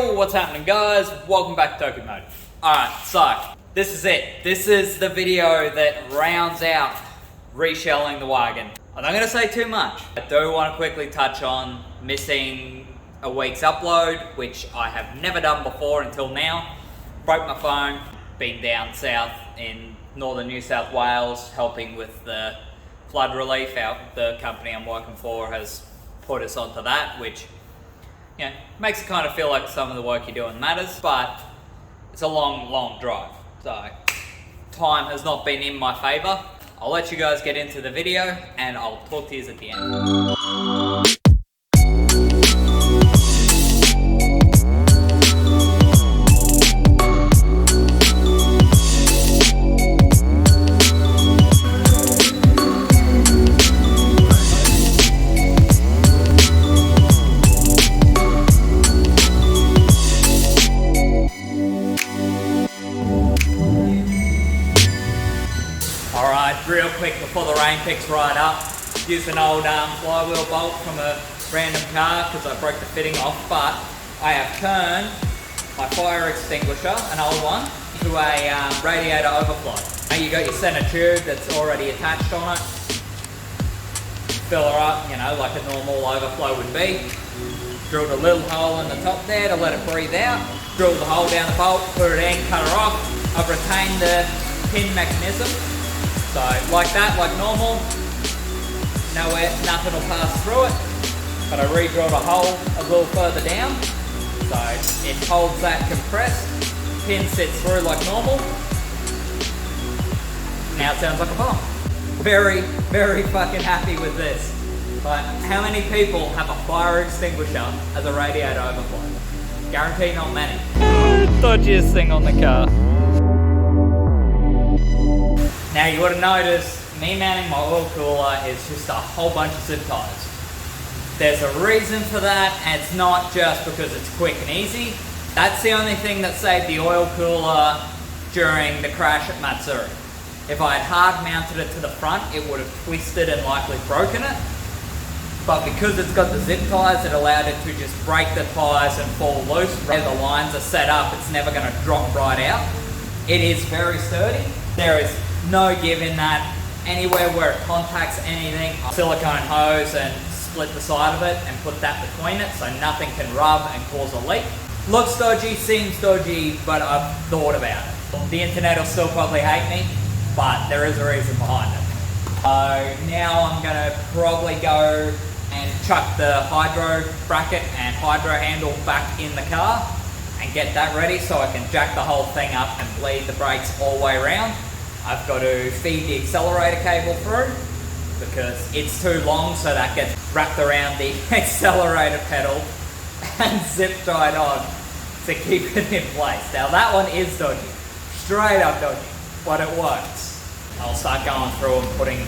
Yo, what's happening guys? Welcome back to Tokimotive. Alright, so this is it. This is the video that rounds out reshelling the wagon. I'm not going to say too much. I do want to quickly touch on missing a week's upload, which I have never done before until now. Broke my phone, been down south in northern New South Wales helping with the flood relief. The company I'm working for has put us onto that, which makes it kind of feel like some of the work you're doing matters, but it's a long drive. So time has not been in my favor. I'll let you guys get into the video and I'll talk to you at the end. Real quick before the rain picks right up, used an old flywheel bolt from a random car because I broke the fitting off, but I have turned my fire extinguisher, an old one, to a radiator overflow. Now you got your center tube that's already attached on it. Fill her up, like a normal overflow would be. Drilled a little hole in the top there to let it breathe out. Drilled the hole down the bolt, put it in, cut her off. I've retained the pin mechanism. So like that, like normal, nothing will pass through it, but I re-drilled a hole a little further down, so it holds that compressed, pin sits through like normal. Now it sounds like a bomb. Very fucking happy with this. But how many people have a fire extinguisher as a radiator overflow? Guarantee not many. Dodgiest thing on the car. Now you would have noticed me mounting my oil cooler is just a whole bunch of zip ties. There's a reason for that, and it's not just because it's quick and easy. That's the only thing that saved the oil cooler during the crash at Matsuri. If I had hard mounted it to the front, it would have twisted and likely broken it. But because it's got the zip ties, it allowed it to just break the ties and fall loose. Where the lines are set up, it's never going to drop right out. It is very sturdy. There is no give in that. Anywhere where it contacts anything, a silicone hose and split the side of it and put that between it so nothing can rub and cause a leak. Looks dodgy, seems dodgy, but I've thought about it. The internet will still probably hate me, but there is a reason behind it. Now I'm going to probably go and chuck the hydro bracket and hydro handle back in the car and get that ready so I can jack the whole thing up and bleed the brakes all the way around. I've got to feed the accelerator cable through because it's too long, so that gets wrapped around the accelerator pedal and zip tied on to keep it in place. Now that one is dodgy, straight up dodgy, but it works. I'll start going through and putting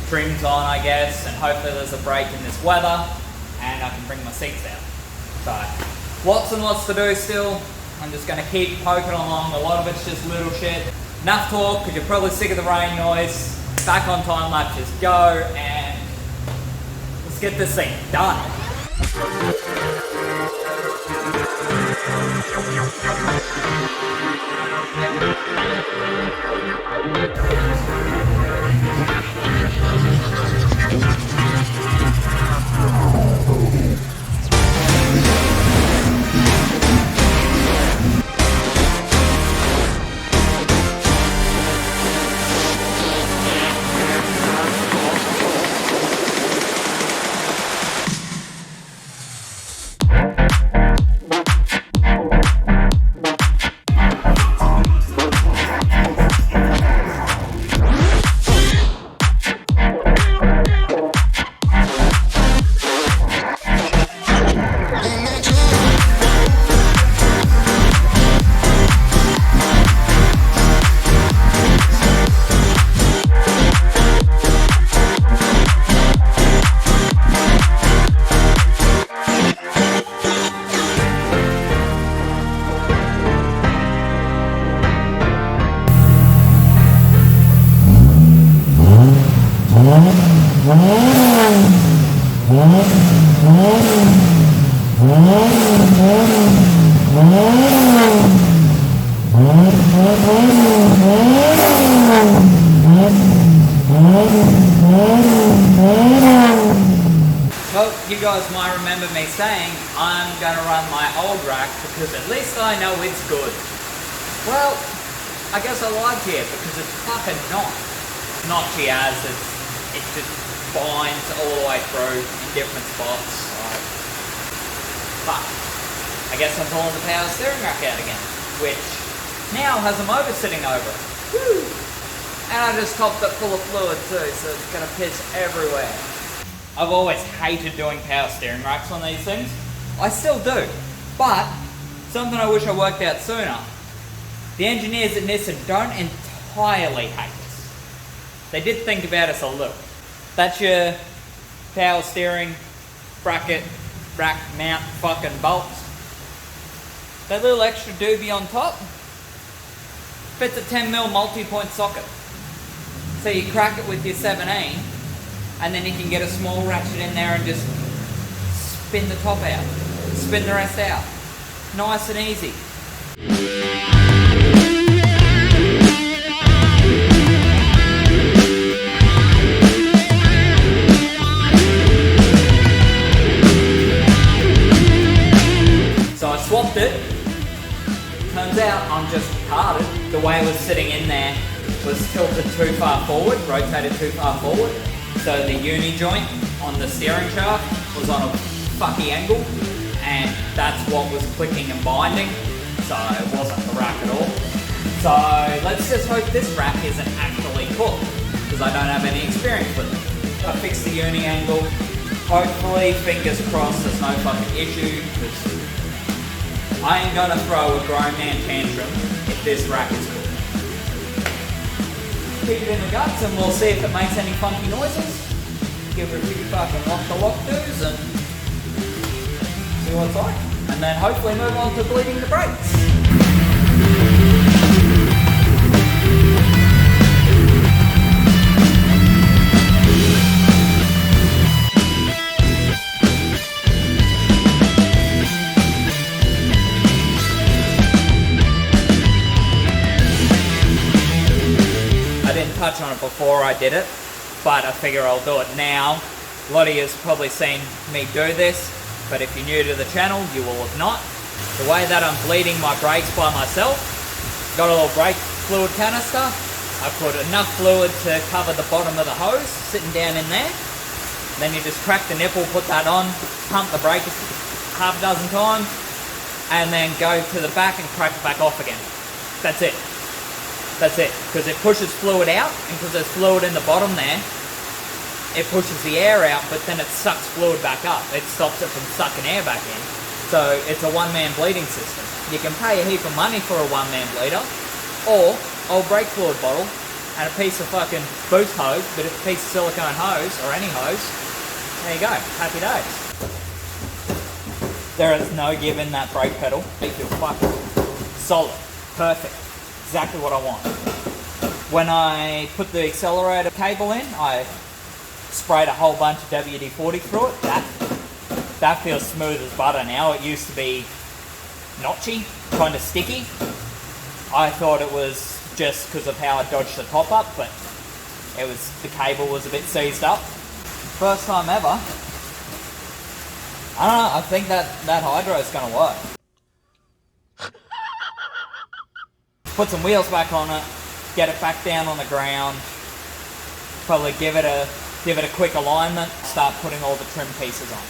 trims on, I guess, and hopefully there's a break in this weather and I can bring my seats out. So lots and lots to do still. I'm just going to keep poking along. A lot of it's just little shit. Enough talk, because you're probably sick of the rain noise. Back on time lapse, just go and let's get this thing done. Well, you guys might remember me saying I'm going to run my old rack because at least I know it's good. Well, I guess I lied to you because it's fucking not notchy as it just binds all the way through in different spots. So. But I guess I'm pulling the power steering rack out again, which now has a motor sitting over it. Woo! And I just topped it full of fluid too, so it's going to piss everywhere. I've always hated doing power steering racks on these things. I still do, but something I wish I worked out sooner. The engineers at Nissan don't entirely hate us. They did think about us a little. That's your power steering bracket, rack mount fucking bolts. That little extra doobie on top fits a 10mm multi-point socket. So you crack it with your 17, and then you can get a small ratchet in there and just spin the top out, spin the rest out. Nice and easy. So I swapped it. Turns out I'm just retarded. The way it was sitting in there was tilted too far forward, rotated too far forward. So the uni joint on the steering shaft was on a fucky angle, and that's what was clicking and binding. So it wasn't the rack at all. So let's just hope this rack isn't actually cooked, because I don't have any experience with it. I fixed the uni angle. Hopefully, fingers crossed, there's no fucking issue, because I ain't gonna throw a grown man tantrum if this rack is cooked. Keep it in the guts and we'll see if it makes any funky noises. Give it a few fucking lock-the-lock-do's and see what it's like. And then hopefully move on to bleeding the brakes. Touch on it before I did it, but I figure I'll do it now. A lot of you have probably seen me do this, but if you're new to the channel, you will have not. The way that I'm bleeding my brakes by myself, got a little brake fluid canister. I put enough fluid to cover the bottom of the hose, sitting down in there. Then you just crack the nipple, put that on, pump the brake half a dozen times, and then go to the back and crack it back off again. That's it. That's it, because it pushes fluid out, and because there's fluid in the bottom there, it pushes the air out, but then it sucks fluid back up. It stops it from sucking air back in. So it's a one-man bleeding system. You can pay a heap of money for a one-man bleeder, or old brake fluid bottle, and a piece of fucking boost hose, but a piece of silicone hose, or any hose. There you go, happy days. There is no give in that brake pedal. They feel fucking solid, perfect. Exactly what I want. When I put the accelerator cable in, I sprayed a whole bunch of WD-40 through it. That feels smooth as butter now. It used to be notchy, kind of sticky. I thought it was just because of how I dodged the top up, but the cable was a bit seized up. First time ever. I don't know, I think that hydro is going to work. Put some wheels back on it, get it back down on the ground, probably give it a quick alignment, start putting all the trim pieces on.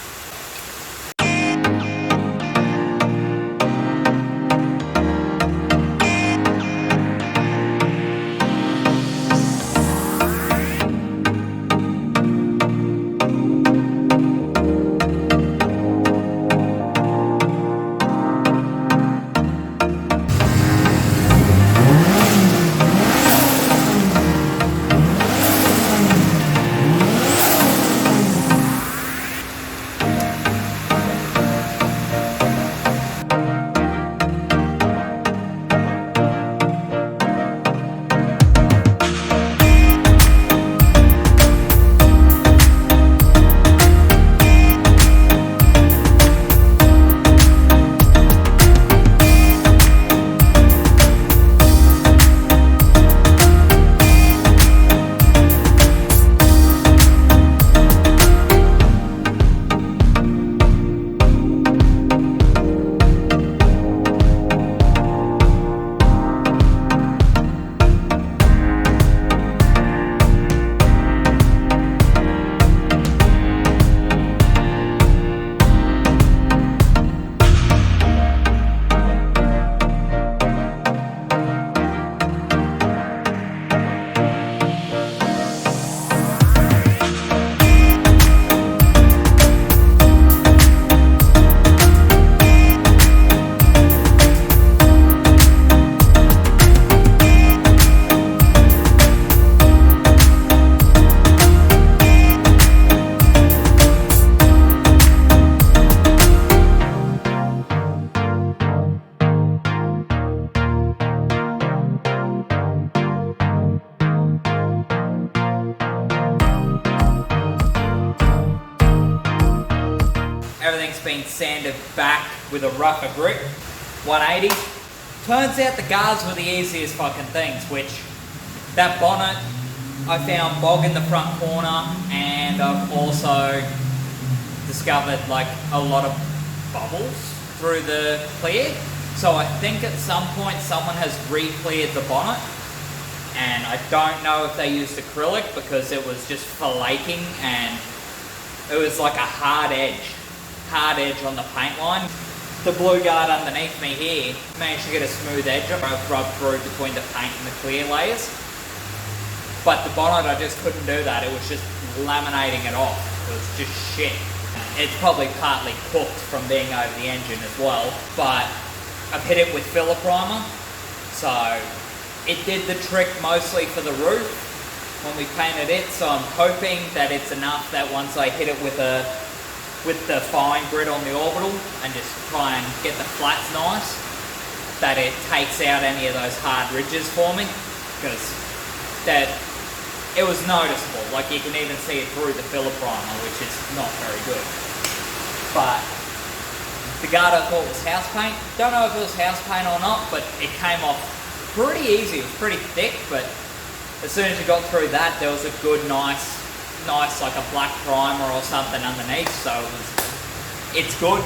everything's been sanded back with a rougher grip. 180. Turns out the guards were the easiest fucking things, which that bonnet, I found bog in the front corner, and I've also discovered like a lot of bubbles through the clear. So I think at some point someone has re-cleared the bonnet, and I don't know if they used acrylic because it was just flaking and it was like a hard edge on the paint line. The blue guard underneath me here managed to get a smooth edge rubbed through between the paint and the clear layers. But the bonnet, I just couldn't do that. It was just laminating it off. It was just shit. It's probably partly cooked from being over the engine as well, but I've hit it with filler primer, so it did the trick mostly for the roof when we painted it. So I'm hoping that it's enough that once I hit it with the fine grit on the orbital and just try and get the flats nice, that it takes out any of those hard ridges for me, because it was noticeable. Like you can even see it through the filler primer, which is not very good. But the guard I thought was house paint. Don't know if it was house paint or not, but it came off pretty easy. It was pretty thick, but as soon as you got through that, there was a good, nice like a black primer or something underneath. So it's good.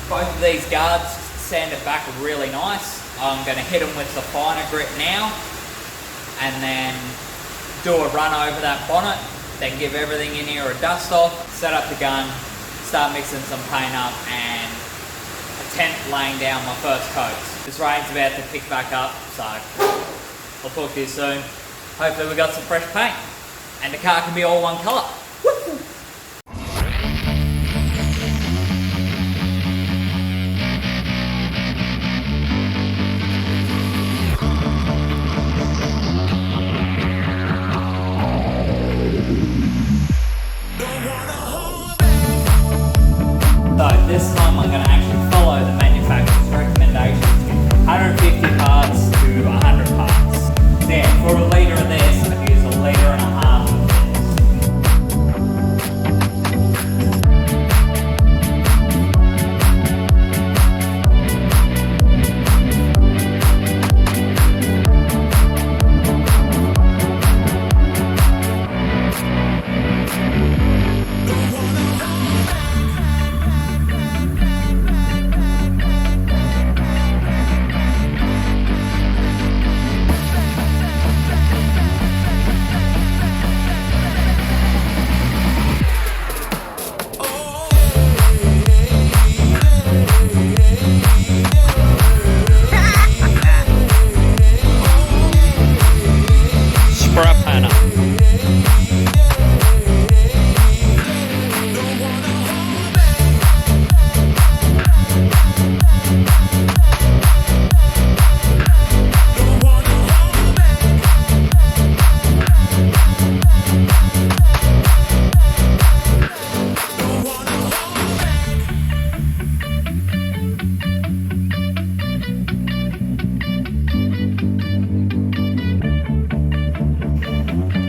Both of these guards sanded back really nice. I'm going to hit them with the finer grit now, and then do a run over that bonnet, then give everything in here a dust off, set up the gun, start mixing some paint up, and attempt laying down my first coats. This rain's about to pick back up, so I'll talk to you soon. Hopefully we got some fresh paint, and the car can be all one colour. Woo-hoo. So this time I'm going to actually follow the manufacturer's recommendations. 150 parts to 100 parts. There, for a litre of this, I'd use a litre and a half of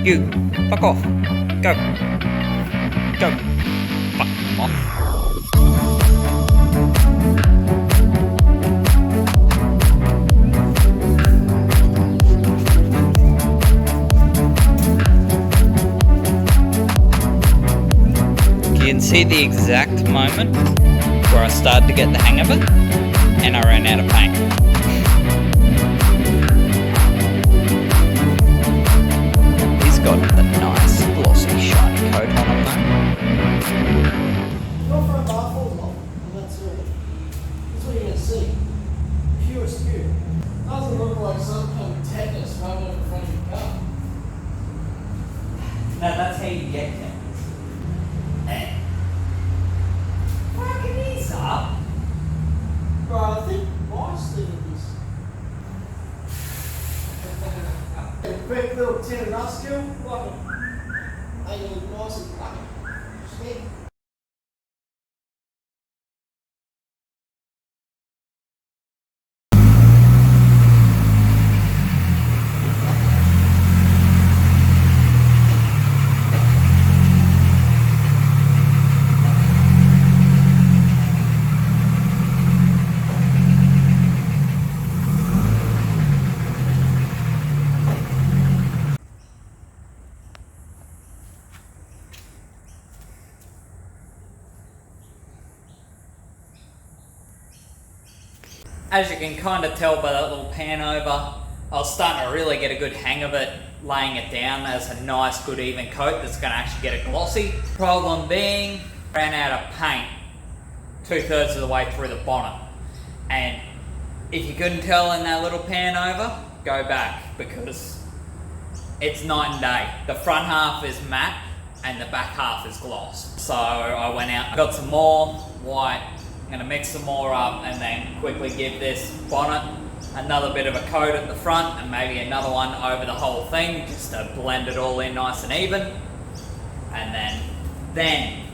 You, fuck off. Go. Go. Fuck off. You can see the exact moment where I started to get the hang of it and I ran out of paint. Got a nice glossy shiny coat on him though. Your front bar falls off, and that's all. That's what you're going to see. Pure spirit. Doesn't look like some kind of tetanus running over the front of your car. No, that's how you get tetanus. Fucking these up. Bro, I think mine's doing this. A quick little tetanus skill, like a little nice and fucking snake. as you can kind of tell by that little pan over, I was starting to really get a good hang of it, laying it down as a nice, good, even coat that's going to actually get it glossy. Problem being, ran out of paint 2/3 of the way through the bonnet. And if you couldn't tell in that little pan over, go back, because it's night and day. The front half is matte and the back half is gloss. So I went out, got some more white, I'm gonna mix some more up and then quickly give this bonnet another bit of a coat at the front and maybe another one over the whole thing, just to blend it all in nice and even. And then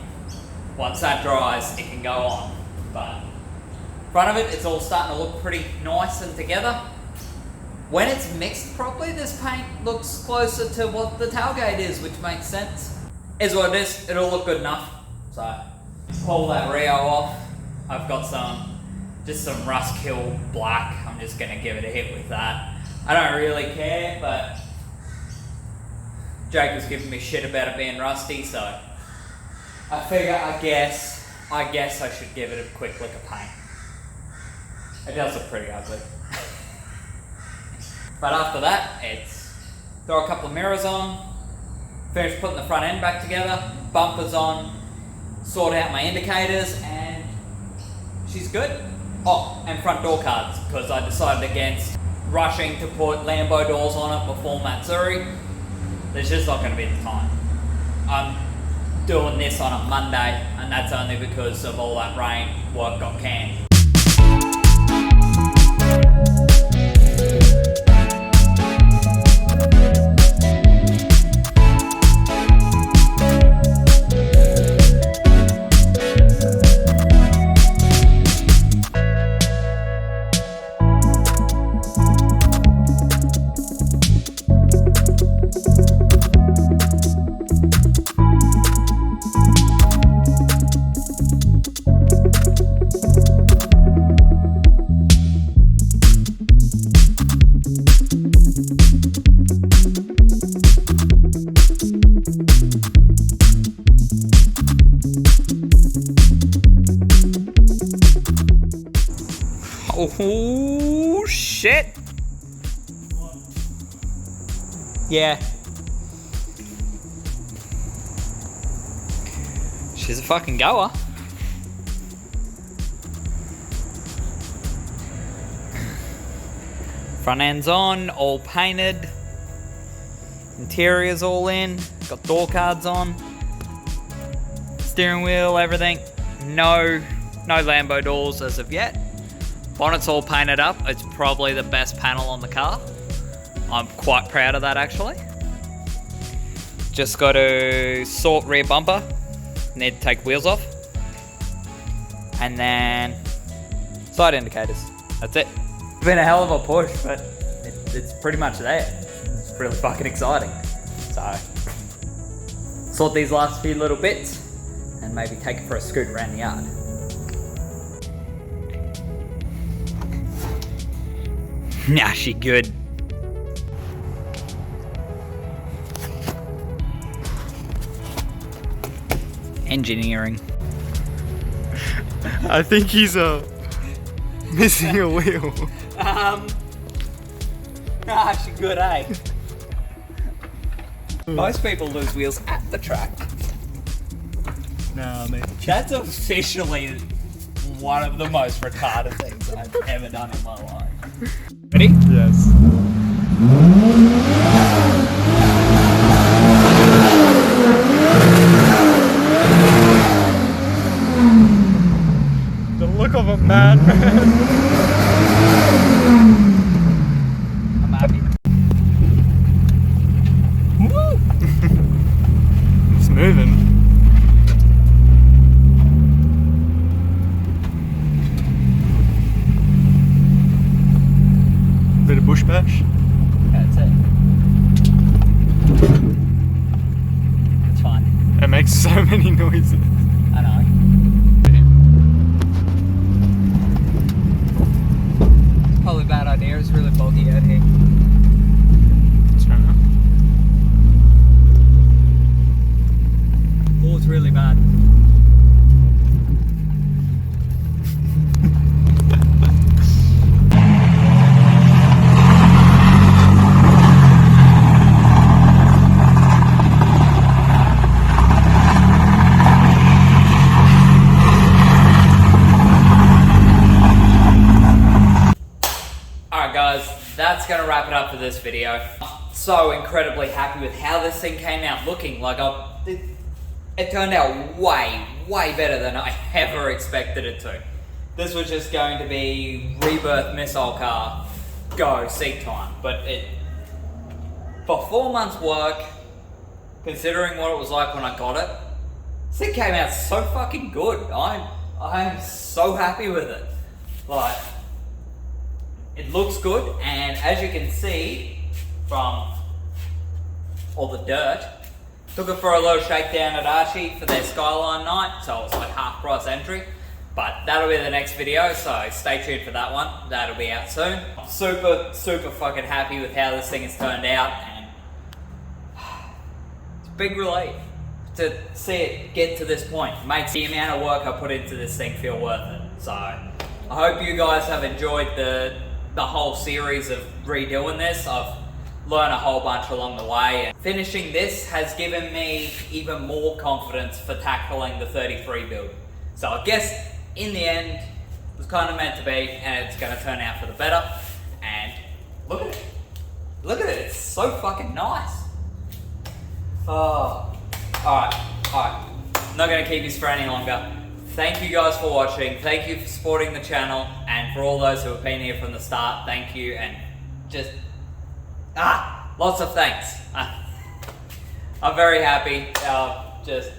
once that dries, it can go on. But front of it, it's all starting to look pretty nice and together. When it's mixed properly, this paint looks closer to what the tailgate is, which makes sense. Is what it is, it'll look good enough. So, pull that Rio off. I've got just some Rust Kill black. I'm just gonna give it a hit with that. I don't really care, but Jake was giving me shit about it being rusty, so I figure, I guess I should give it a quick lick of paint. It does look pretty ugly. But after that, it's throw a couple of mirrors on, finish putting the front end back together, bumpers on, sort out my indicators, and she's good. Oh, and front door cards, because I decided against rushing to put Lambo doors on it before Matsuri. There's just not going to be the time. I'm doing this on a Monday, and that's only because of all that rain, work got canned. Oh shit! Yeah. She's a fucking goer. Front end's on, all painted. Interior's all in. Got door cards on. Steering wheel, everything. No Lambo doors as of yet. Bonnet's all painted up. It's probably the best panel on the car. I'm quite proud of that actually. Just got to sort rear bumper. Need to take wheels off. And then side indicators. That's it. It's been a hell of a push, but it's pretty much there. It's really fucking exciting. So, sort these last few little bits and maybe take it for a scoot around the yard. Nah, she good. Engineering. I think he's missing a wheel. Nah, she good, eh? Most people lose wheels at the track. Nah, mate. That's officially one of the most retarded things I've ever done in my life. Ready? Yes. The look of a madman. I'm happy. Woo! It's moving. Bit of bush bash. That's it. It's fine. It makes so many noises. I know. Probably a bad idea. It's really boggy out here. Oh, it's really bad. guys, that's gonna wrap it up for this video. I'm so incredibly happy with how this thing came out looking. Like, it turned out way better than I ever expected it to. This was just going to be rebirth missile car, go, seat time. But for 4 months work, considering what it was like when I got it, this thing came out so fucking good. I'm so happy with it. Like, it looks good, and as you can see from all the dirt, took it for a little shakedown at Archie for their Skyline night, so it was like half price entry. But that'll be the next video, so stay tuned for that one. That'll be out soon. I'm super fucking happy with how this thing has turned out, and it's a big relief to see it get to this point. It makes the amount of work I put into this thing feel worth it. So I hope you guys have enjoyed the whole series of redoing this. I've learned a whole bunch along the way, and finishing this has given me even more confidence for tackling the 33 build. So I guess in the end, it was kind of meant to be, and it's going to turn out for the better. And look at it. Look at it. It's so fucking nice. Oh. Alright. I'm not going to keep this for any longer. Thank you guys for watching. Thank you for supporting the channel. And for all those who have been here from the start, thank you. And just, lots of thanks. I'm very happy. Just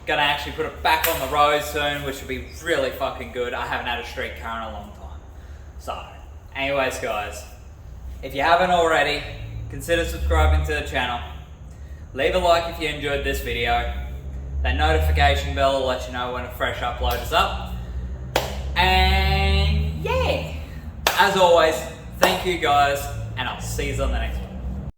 gonna actually put it back on the road soon, which will be really fucking good. I haven't had a street car in a long time. So, anyways guys, if you haven't already, consider subscribing to the channel. Leave a like if you enjoyed this video. That notification bell will let you know when a fresh upload is up. And yeah, as always, thank you guys, and I'll see you on the next one.